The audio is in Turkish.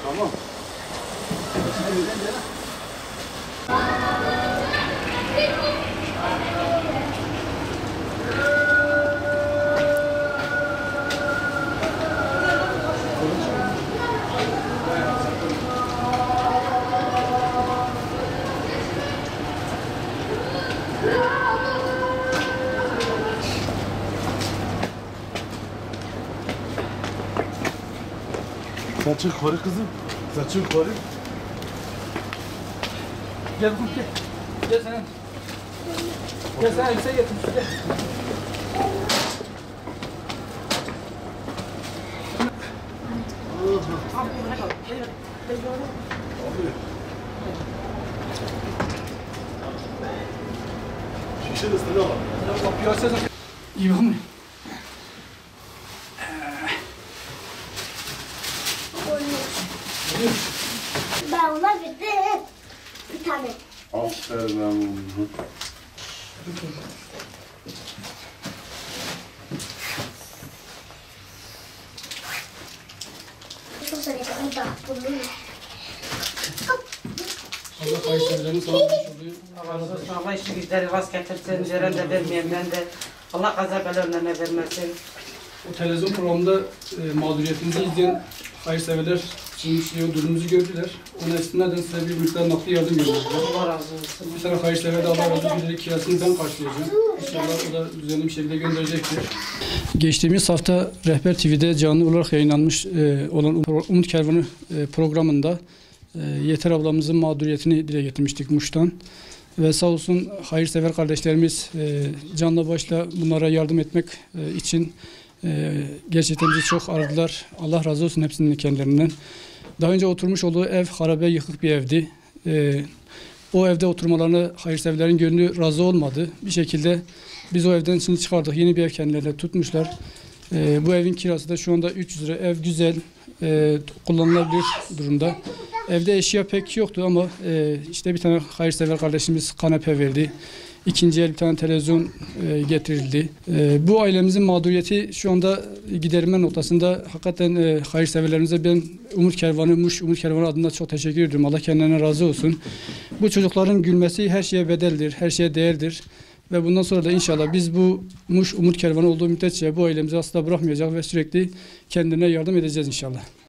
Tamam. Saçın koru kızım. Saçın koru. Gel kızım gel. Gel sen. Gel sen elbise getir. Gel. Şişe de üstüne bak. İyi bakın. Ben ona bir tane. Aferin lan oğlum. Çok sevindim. Bunu. Allah hayırlarını sağ olsun. Allah razı olsun. Allah işi güçleri rast getirsin. Veren de vermeyenden de Allah kaza belalarına vermesin. O televizyon programında mağduriyetimizi izleyen hayırseverler şimdi durumumuzu gördüler. Ona istinaden size bir miktar nakli yardım gönderdiler. Allah razı olsun. Bir tane hayırsever de Allah razı olsun. Kirasını ben karşılayacağım. İnşallah o da düzenli bir şekilde gönderecektir. Geçtiğimiz hafta Rehber TV'de canlı olarak yayınlanmış olan Umut Kervanı programında Yeter ablamızın mağduriyetini dile getirmiştik Muş'tan. Ve sağ olsun hayırsever kardeşlerimiz canla başla bunlara yardım etmek için gerçekten bizi çok aradılar. Allah razı olsun hepsinin kendilerinden. Daha önce oturmuş olduğu ev harabe yıkık bir evdi. O evde oturmalarına hayırseverlerin gönlü razı olmadı. Bir şekilde biz o evden şimdi çıkardık. Yeni bir ev kendilerine tutmuşlar. Bu evin kirası da şu anda 300 lira. Ev güzel, kullanılabilir durumda. Evde eşya pek yoktu ama işte bir tane hayırsever kardeşimiz kanepe verdi. İkinci el bir tane televizyon getirildi. Bu ailemizin mağduriyeti şu anda giderilme noktasında. Hakikaten hayırseverlerimize ben Umut Kervanı adına çok teşekkür ediyorum. Allah kendilerine razı olsun. Bu çocukların gülmesi her şeye bedeldir, her şeye değerdir. Ve bundan sonra da inşallah biz bu Umut Kervanı olduğu müddetçe bu ailemizi asla bırakmayacak ve sürekli kendine yardım edeceğiz inşallah.